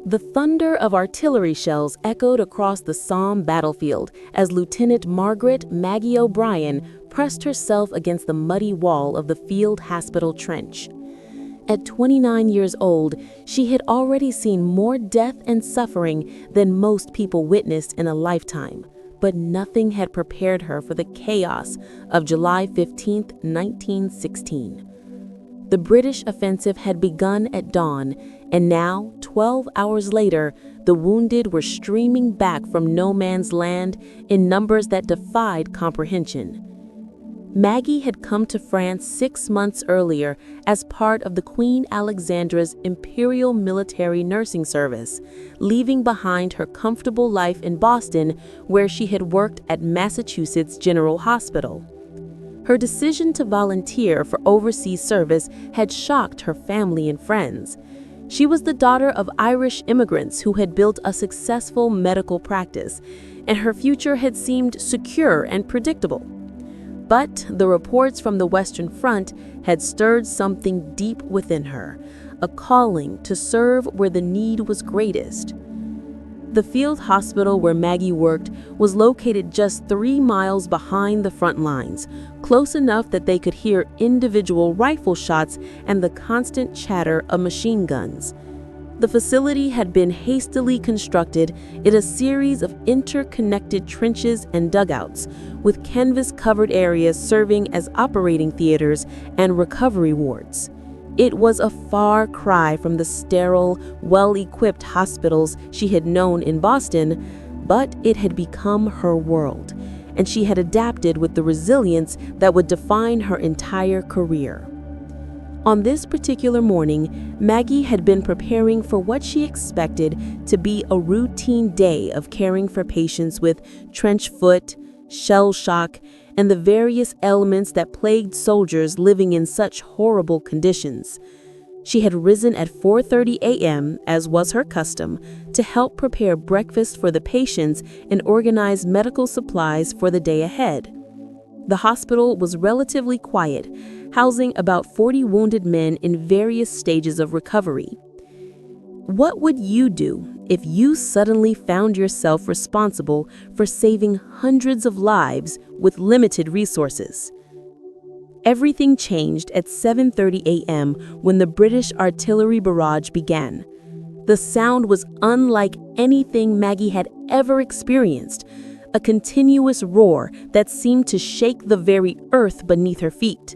The thunder of artillery shells echoed across the Somme battlefield as Lieutenant Margaret "Maggie" O'Brien pressed herself against the muddy wall of the field hospital trench. At 29 years old, she had already seen more death and suffering than most people witnessed in a lifetime, but nothing had prepared her for the chaos of July 15, 1916. The British offensive had begun at dawn, and now, 12 hours later, the wounded were streaming back from no man's land in numbers that defied comprehension. Maggie had come to France 6 months earlier as part of the Queen Alexandra's Imperial Military Nursing Service, leaving behind her comfortable life in Boston, where she had worked at Massachusetts General Hospital. Her decision to volunteer for overseas service had shocked her family and friends. She was the daughter of Irish immigrants who had built a successful medical practice, and her future had seemed secure and predictable. But the reports from the Western Front had stirred something deep within her, a calling to serve where the need was greatest. The field hospital where Maggie worked was located just 3 miles behind the front lines, close enough that they could hear individual rifle shots and the constant chatter of machine guns. The facility had been hastily constructed in a series of interconnected trenches and dugouts, with canvas-covered areas serving as operating theaters and recovery wards. It was a far cry from the sterile, well-equipped hospitals she had known in Boston, but it had become her world, and she had adapted with the resilience that would define her entire career. On this particular morning, Maggie had been preparing for what she expected to be a routine day of caring for patients with trench foot, shell shock, and the various ailments that plagued soldiers living in such horrible conditions. She had risen at 4:30 a.m., as was her custom, to help prepare breakfast for the patients and organize medical supplies for the day ahead. The hospital was relatively quiet, housing about 40 wounded men in various stages of recovery. What would you do if you suddenly found yourself responsible for saving hundreds of lives with limited resources? Everything changed at 7:30 a.m. when the British artillery barrage began. The sound was unlike anything Maggie had ever experienced, a continuous roar that seemed to shake the very earth beneath her feet.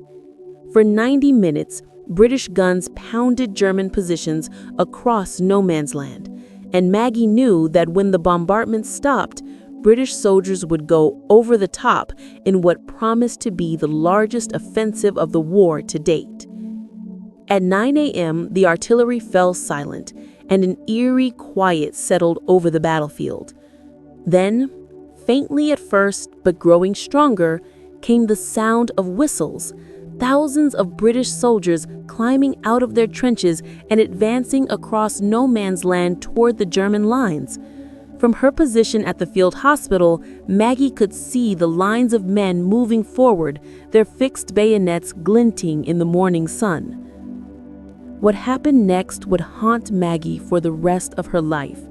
For 90 minutes, British guns pounded German positions across no man's land, and Maggie knew that when the bombardment stopped, British soldiers would go over the top in what promised to be the largest offensive of the war to date. At 9 a.m., the artillery fell silent, and an eerie quiet settled over the battlefield. Then, faintly at first, but growing stronger, came the sound of whistles. Thousands of British soldiers climbing out of their trenches and advancing across no man's land toward the German lines. From her position at the field hospital, Maggie could see the lines of men moving forward, their fixed bayonets glinting in the morning sun. What happened next would haunt Maggie for the rest of her life.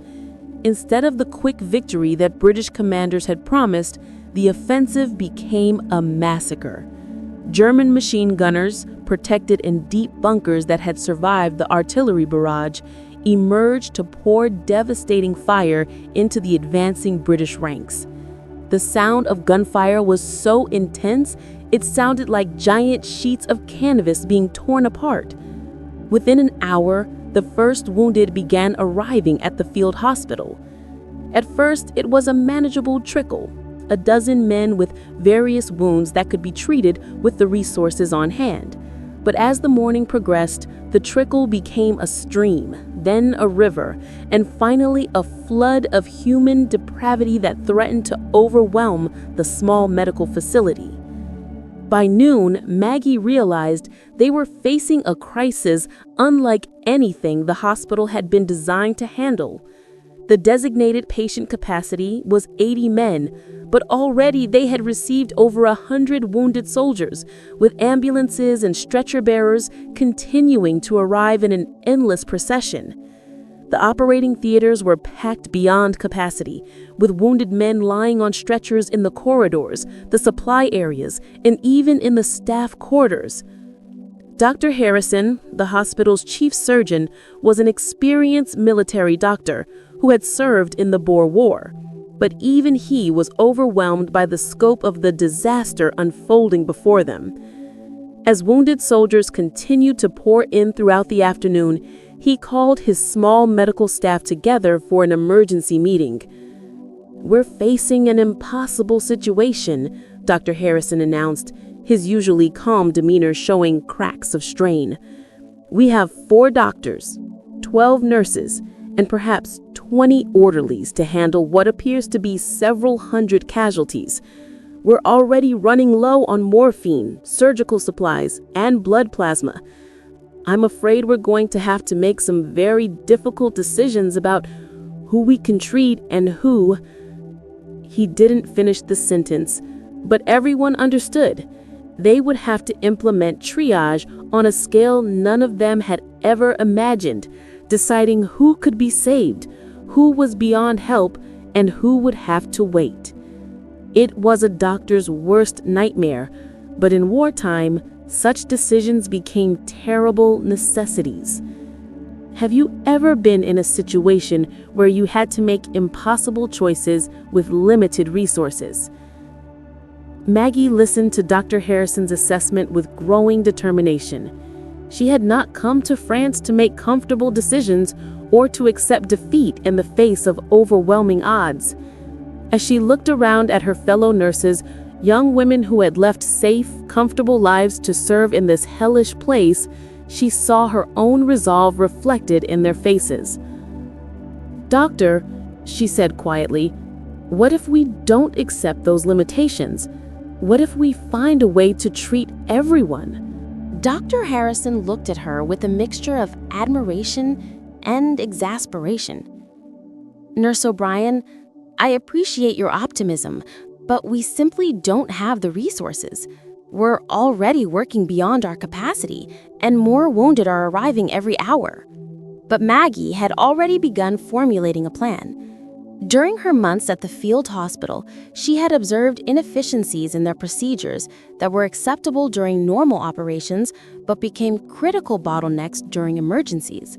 Instead of the quick victory that British commanders had promised, the offensive became a massacre. German machine gunners, protected in deep bunkers that had survived the artillery barrage, emerged to pour devastating fire into the advancing British ranks. The sound of gunfire was so intense, it sounded like giant sheets of canvas being torn apart. Within an hour, the first wounded began arriving at the field hospital. At first, it was a manageable trickle, a dozen men with various wounds that could be treated with the resources on hand. But as the morning progressed, the trickle became a stream, then a river, and finally a flood of human depravity that threatened to overwhelm the small medical facility. By noon, Maggie realized they were facing a crisis unlike anything the hospital had been designed to handle. The designated patient capacity was 80 men, but already they had received over 100 wounded soldiers, with ambulances and stretcher bearers continuing to arrive in an endless procession. The operating theaters were packed beyond capacity, with wounded men lying on stretchers in the corridors, the supply areas, and even in the staff quarters. Dr. Harrison, the hospital's chief surgeon, was an experienced military doctor who had served in the Boer War. But even he was overwhelmed by the scope of the disaster unfolding before them. As wounded soldiers continued to pour in throughout the afternoon, he called his small medical staff together for an emergency meeting. "We're facing an impossible situation," Dr. Harrison announced, his usually calm demeanor showing cracks of strain. "We have 4 doctors, 12 nurses, and perhaps 20 orderlies to handle what appears to be several hundred casualties. We're already running low on morphine, surgical supplies, and blood plasma. I'm afraid we're going to have to make some very difficult decisions about who we can treat and who." He didn't finish the sentence, but everyone understood. They would have to implement triage on a scale none of them had ever imagined, deciding who could be saved, who was beyond help, and who would have to wait. It was a doctor's worst nightmare, but in wartime, such decisions became terrible necessities. Have you ever been in a situation where you had to make impossible choices with limited resources? Maggie listened to Dr. Harrison's assessment with growing determination. She had not come to France to make comfortable decisions or to accept defeat in the face of overwhelming odds. As she looked around at her fellow nurses, young women who had left safe, comfortable lives to serve in this hellish place, she saw her own resolve reflected in their faces. "Doctor," she said quietly, "what if we don't accept those limitations? What if we find a way to treat everyone?" Dr. Harrison looked at her with a mixture of admiration and exasperation. "Nurse O'Brien, I appreciate your optimism, but we simply don't have the resources. We're already working beyond our capacity, and more wounded are arriving every hour." But Maggie had already begun formulating a plan. During her months at the field hospital, she had observed inefficiencies in their procedures that were acceptable during normal operations but became critical bottlenecks during emergencies.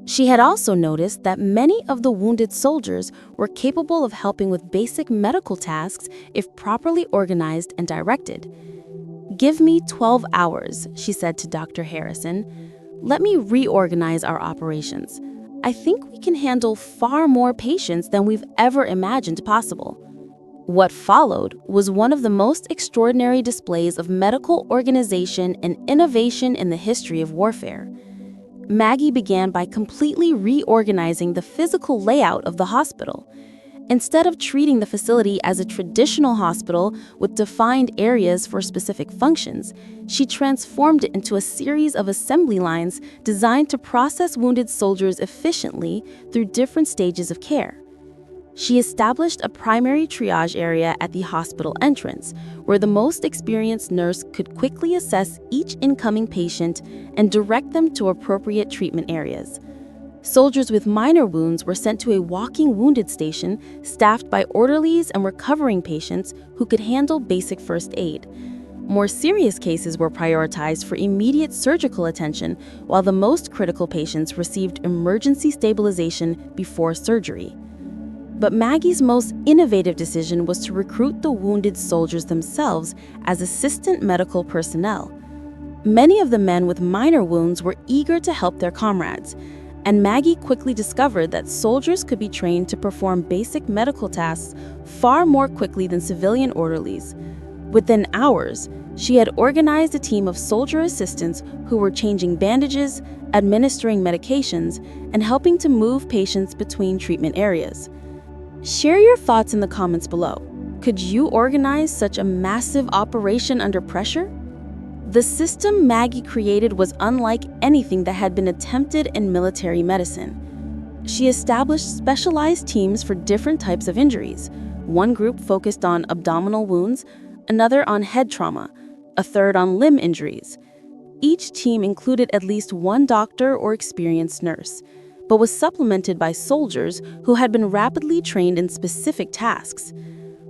She had also noticed that many of the wounded soldiers were capable of helping with basic medical tasks if properly organized and directed. "Give me 12 hours, she said to Dr. Harrison. "Let me reorganize our operations. I think we can handle far more patients than we've ever imagined possible." What followed was one of the most extraordinary displays of medical organization and innovation in the history of warfare. Maggie began by completely reorganizing the physical layout of the hospital. Instead of treating the facility as a traditional hospital with defined areas for specific functions, she transformed it into a series of assembly lines designed to process wounded soldiers efficiently through different stages of care. She established a primary triage area at the hospital entrance, where the most experienced nurse could quickly assess each incoming patient and direct them to appropriate treatment areas. Soldiers with minor wounds were sent to a walking wounded station staffed by orderlies and recovering patients who could handle basic first aid. More serious cases were prioritized for immediate surgical attention, while the most critical patients received emergency stabilization before surgery. But Maggie's most innovative decision was to recruit the wounded soldiers themselves as assistant medical personnel. Many of the men with minor wounds were eager to help their comrades, and Maggie quickly discovered that soldiers could be trained to perform basic medical tasks far more quickly than civilian orderlies. Within hours, she had organized a team of soldier assistants who were changing bandages, administering medications, and helping to move patients between treatment areas. Share your thoughts in the comments below. Could you organize such a massive operation under pressure? The system Maggie created was unlike anything that had been attempted in military medicine. She established specialized teams for different types of injuries. One group focused on abdominal wounds, another on head trauma, a third on limb injuries. Each team included at least one doctor or experienced nurse. but was supplemented by soldiers who had been rapidly trained in specific tasks.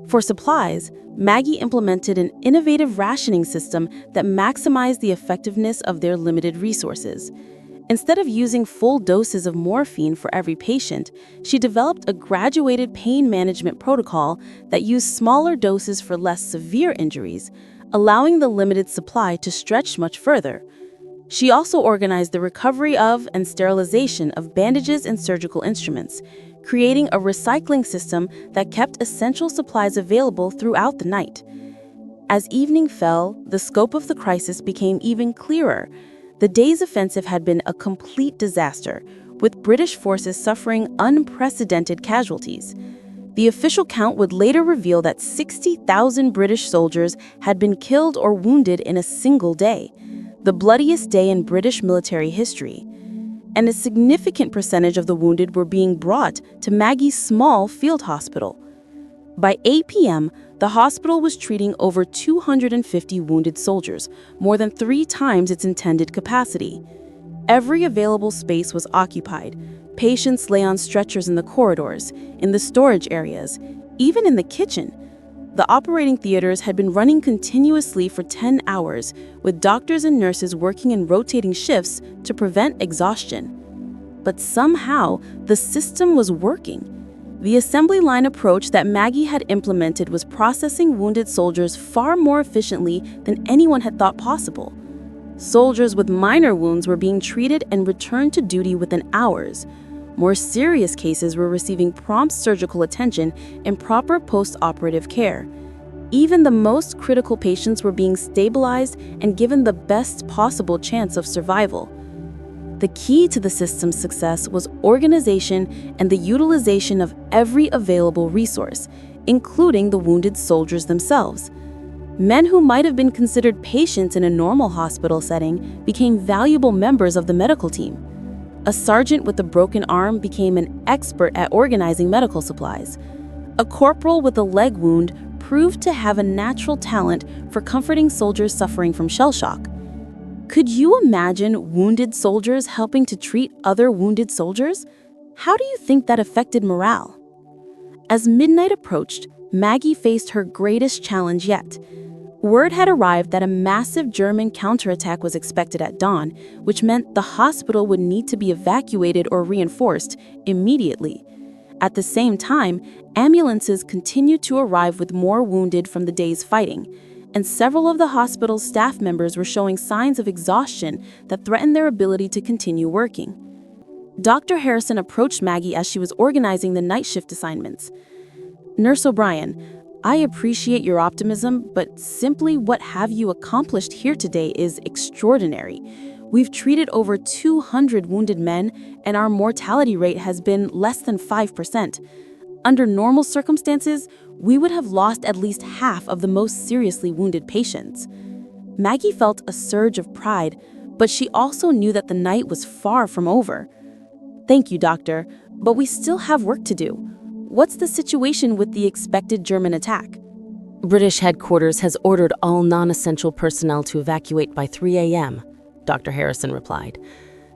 For supplies, Maggie implemented an innovative rationing system that maximized the effectiveness of their limited resources. Instead of using full doses of morphine for every patient, she developed a graduated pain management protocol that used smaller doses for less severe injuries, allowing the limited supply to stretch much further. She also organized the recovery of and sterilization of bandages and surgical instruments, creating a recycling system that kept essential supplies available throughout the night. As evening fell, the scope of the crisis became even clearer. The day's offensive had been a complete disaster, with British forces suffering unprecedented casualties. The official count would later reveal that 60,000 British soldiers had been killed or wounded in a single day, the bloodiest day in British military history. And a significant percentage of the wounded were being brought to Maggie's small field hospital. By 8 p.m., the hospital was treating over 250 wounded soldiers, more than 3 times its intended capacity. Every available space was occupied. Patients lay on stretchers in the corridors, in the storage areas, even in the kitchen. The operating theaters had been running continuously for 10 hours, with doctors and nurses working in rotating shifts to prevent exhaustion. But somehow, the system was working. The assembly line approach that Maggie had implemented was processing wounded soldiers far more efficiently than anyone had thought possible. Soldiers with minor wounds were being treated and returned to duty within hours. More serious cases were receiving prompt surgical attention and proper post-operative care. Even the most critical patients were being stabilized and given the best possible chance of survival. The key to the system's success was organization and the utilization of every available resource, including the wounded soldiers themselves. Men who might have been considered patients in a normal hospital setting became valuable members of the medical team. A sergeant with a broken arm became an expert at organizing medical supplies. A corporal with a leg wound proved to have a natural talent for comforting soldiers suffering from shell shock. Could you imagine wounded soldiers helping to treat other wounded soldiers? How do you think that affected morale? As midnight approached, Maggie faced her greatest challenge yet. Word had arrived that a massive German counterattack was expected at dawn, which meant the hospital would need to be evacuated or reinforced immediately. At the same time, ambulances continued to arrive with more wounded from the day's fighting, and several of the hospital's staff members were showing signs of exhaustion that threatened their ability to continue working. Dr. Harrison approached Maggie as she was organizing the night shift assignments. "Nurse O'Brien, I appreciate your optimism, but simply what have you accomplished here today is extraordinary. We've treated over 200 wounded men, and our mortality rate has been less than 5%. Under normal circumstances, we would have lost at least half of the most seriously wounded patients." Maggie felt a surge of pride, but she also knew that the night was far from over. "Thank you, doctor, but we still have work to do. What's the situation with the expected German attack?" British headquarters has ordered all non-essential personnel to evacuate by 3 a.m., Dr. Harrison replied.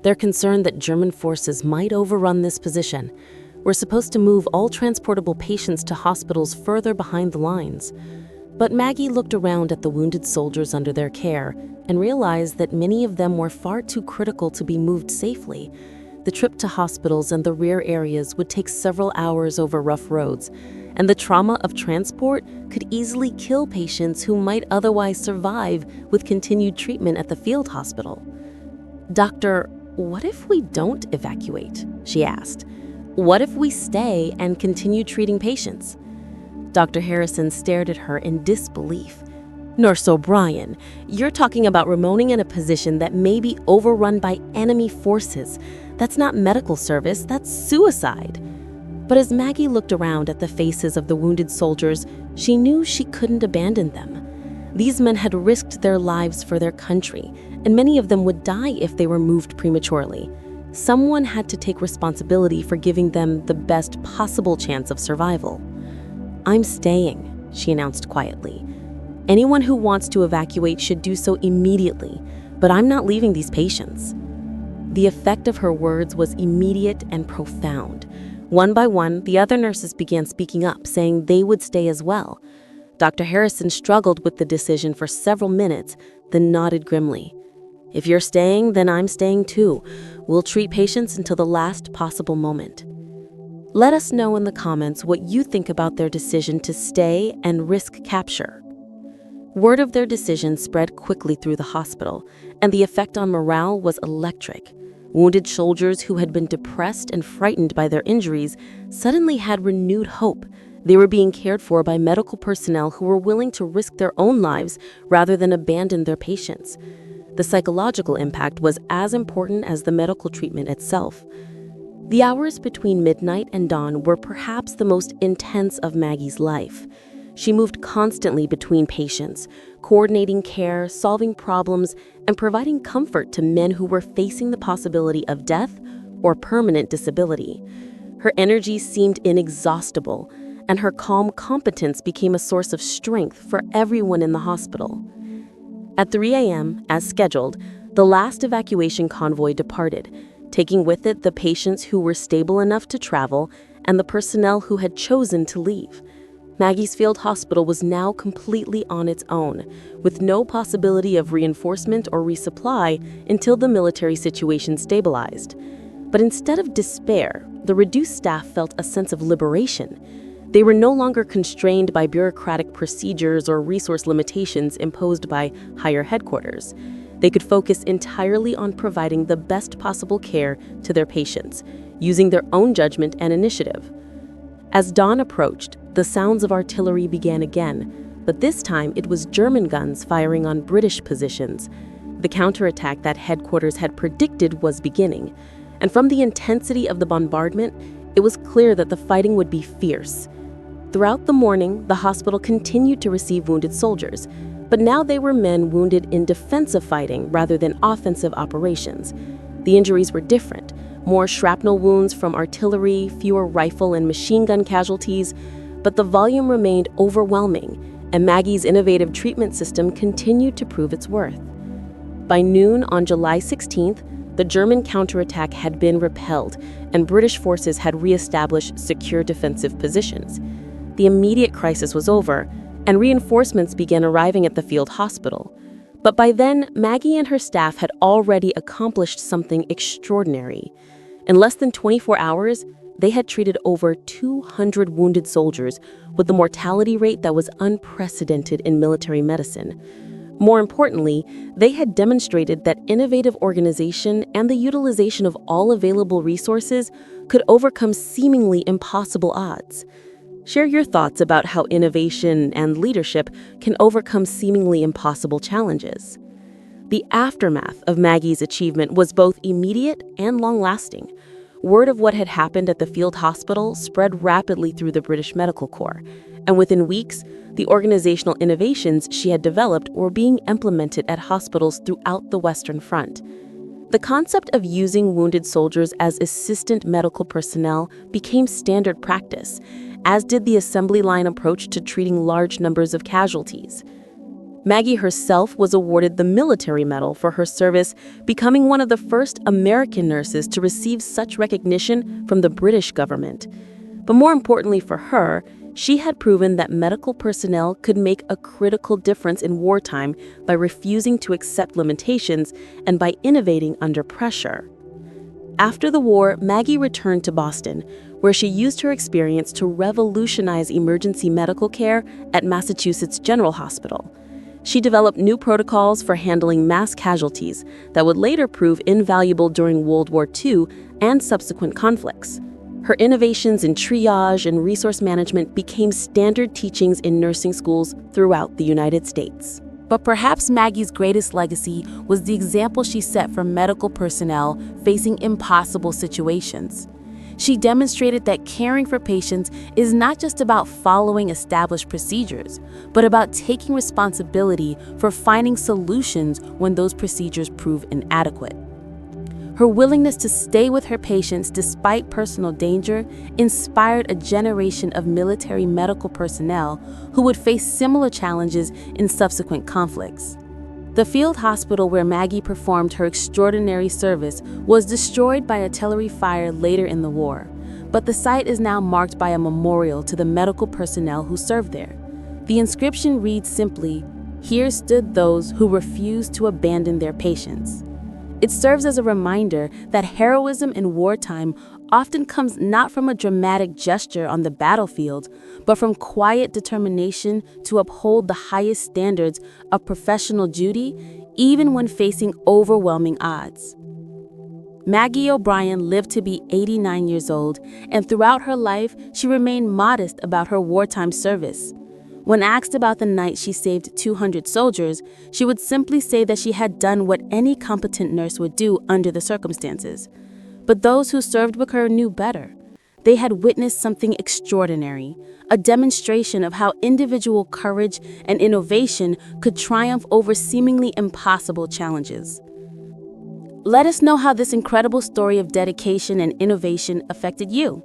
They're concerned that German forces might overrun this position. We're supposed to move all transportable patients to hospitals further behind the lines. But Maggie looked around at the wounded soldiers under their care and realized that many of them were far too critical to be moved safely. The trip to hospitals and the rear areas would take several hours over rough roads, and the trauma of transport could easily kill patients who might otherwise survive with continued treatment at the field hospital. "Doctor, what if we don't evacuate?" she asked. "What if we stay and continue treating patients?" Dr. Harrison stared at her in disbelief. "Nurse O'Brien, you're talking about remaining in a position that may be overrun by enemy forces. That's not medical service, that's suicide." But as Maggie looked around at the faces of the wounded soldiers, she knew she couldn't abandon them. These men had risked their lives for their country, and many of them would die if they were moved prematurely. Someone had to take responsibility for giving them the best possible chance of survival. "I'm staying," she announced quietly. "Anyone who wants to evacuate should do so immediately, but I'm not leaving these patients." The effect of her words was immediate and profound. One by one, the other nurses began speaking up, saying they would stay as well. Dr. Harrison struggled with the decision for several minutes, then nodded grimly. "If you're staying, then I'm staying too. We'll treat patients until the last possible moment." Let us know in the comments what you think about their decision to stay and risk capture. Word of their decision spread quickly through the hospital, and the effect on morale was electric. Wounded soldiers who had been depressed and frightened by their injuries suddenly had renewed hope. They were being cared for by medical personnel who were willing to risk their own lives rather than abandon their patients. The psychological impact was as important as the medical treatment itself. The hours between midnight and dawn were perhaps the most intense of Maggie's life. She moved constantly between patients, coordinating care, solving problems, and providing comfort to men who were facing the possibility of death or permanent disability. Her energy seemed inexhaustible, and her calm competence became a source of strength for everyone in the hospital. At 3 a.m., as scheduled, the last evacuation convoy departed, taking with it the patients who were stable enough to travel and the personnel who had chosen to leave. Maggie's field hospital was now completely on its own, with no possibility of reinforcement or resupply until the military situation stabilized. But instead of despair, the reduced staff felt a sense of liberation. They were no longer constrained by bureaucratic procedures or resource limitations imposed by higher headquarters. They could focus entirely on providing the best possible care to their patients, using their own judgment and initiative. As dawn approached, the sounds of artillery began again, but this time it was German guns firing on British positions. The counterattack that headquarters had predicted was beginning, and from the intensity of the bombardment, it was clear that the fighting would be fierce. Throughout the morning, the hospital continued to receive wounded soldiers, but now they were men wounded in defensive fighting rather than offensive operations. The injuries were different. More shrapnel wounds from artillery, fewer rifle and machine gun casualties, but the volume remained overwhelming, and Maggie's innovative treatment system continued to prove its worth. By noon on July 16th, the German counterattack had been repelled, and British forces had reestablished secure defensive positions. The immediate crisis was over, and reinforcements began arriving at the field hospital. But by then, Maggie and her staff had already accomplished something extraordinary. In less than 24 hours, they had treated over 200 wounded soldiers with a mortality rate that was unprecedented in military medicine. More importantly, they had demonstrated that innovative organization and the utilization of all available resources could overcome seemingly impossible odds. Share your thoughts about how innovation and leadership can overcome seemingly impossible challenges. The aftermath of Maggie's achievement was both immediate and long-lasting. Word of what had happened at the field hospital spread rapidly through the British Medical Corps, and within weeks, the organizational innovations she had developed were being implemented at hospitals throughout the Western Front. The concept of using wounded soldiers as assistant medical personnel became standard practice, as did the assembly line approach to treating large numbers of casualties. Maggie herself was awarded the Military Medal for her service, becoming one of the first American nurses to receive such recognition from the British government. But more importantly for her, she had proven that medical personnel could make a critical difference in wartime by refusing to accept limitations and by innovating under pressure. After the war, Maggie returned to Boston, where she used her experience to revolutionize emergency medical care at Massachusetts General Hospital. She developed new protocols for handling mass casualties that would later prove invaluable during World War II and subsequent conflicts. Her innovations in triage and resource management became standard teachings in nursing schools throughout the United States. But perhaps Maggie's greatest legacy was the example she set for medical personnel facing impossible situations. She demonstrated that caring for patients is not just about following established procedures, but about taking responsibility for finding solutions when those procedures prove inadequate. Her willingness to stay with her patients despite personal danger inspired a generation of military medical personnel who would face similar challenges in subsequent conflicts. The field hospital where Maggie performed her extraordinary service was destroyed by artillery fire later in the war, but the site is now marked by a memorial to the medical personnel who served there. The inscription reads simply, "Here stood those who refused to abandon their patients." It serves as a reminder that heroism in wartime often comes not from a dramatic gesture on the battlefield, but from quiet determination to uphold the highest standards of professional duty, even when facing overwhelming odds. Maggie O'Brien lived to be 89 years old, and throughout her life, she remained modest about her wartime service. When asked about the night she saved 200 soldiers, she would simply say that she had done what any competent nurse would do under the circumstances. But those who served with her knew better. They had witnessed something extraordinary, a demonstration of how individual courage and innovation could triumph over seemingly impossible challenges. Let us know how this incredible story of dedication and innovation affected you.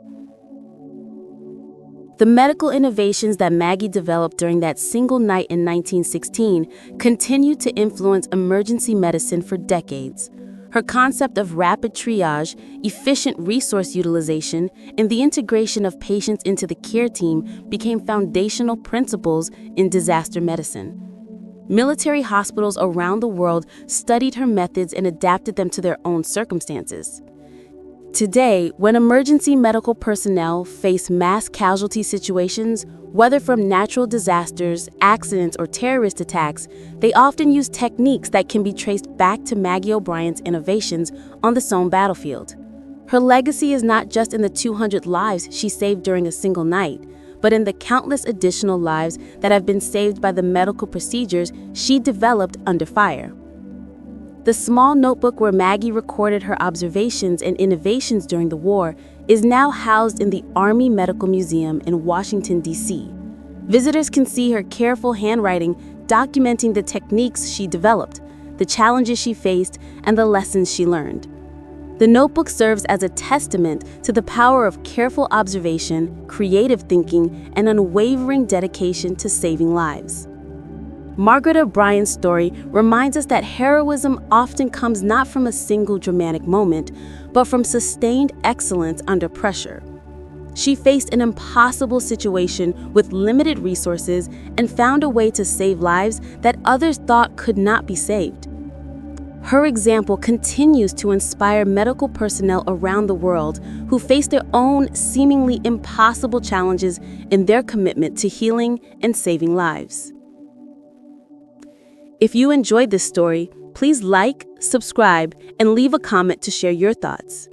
The medical innovations that Maggie developed during that single night in 1916 continued to influence emergency medicine for decades. Her concept of rapid triage, efficient resource utilization, and the integration of patients into the care team became foundational principles in disaster medicine. Military hospitals around the world studied her methods and adapted them to their own circumstances. Today, when emergency medical personnel face mass casualty situations, whether from natural disasters, accidents, or terrorist attacks, they often use techniques that can be traced back to Maggie O'Brien's innovations on the Somme battlefield. Her legacy is not just in the 200 lives she saved during a single night, but in the countless additional lives that have been saved by the medical procedures she developed under fire. The small notebook where Maggie recorded her observations and innovations during the war is now housed in the Army Medical Museum in Washington, D.C. Visitors can see her careful handwriting documenting the techniques she developed, the challenges she faced, and the lessons she learned. The notebook serves as a testament to the power of careful observation, creative thinking, and unwavering dedication to saving lives. Margaret O'Brien's story reminds us that heroism often comes not from a single dramatic moment, but from sustained excellence under pressure. She faced an impossible situation with limited resources and found a way to save lives that others thought could not be saved. Her example continues to inspire medical personnel around the world who face their own seemingly impossible challenges in their commitment to healing and saving lives. If you enjoyed this story, please like, subscribe, and leave a comment to share your thoughts.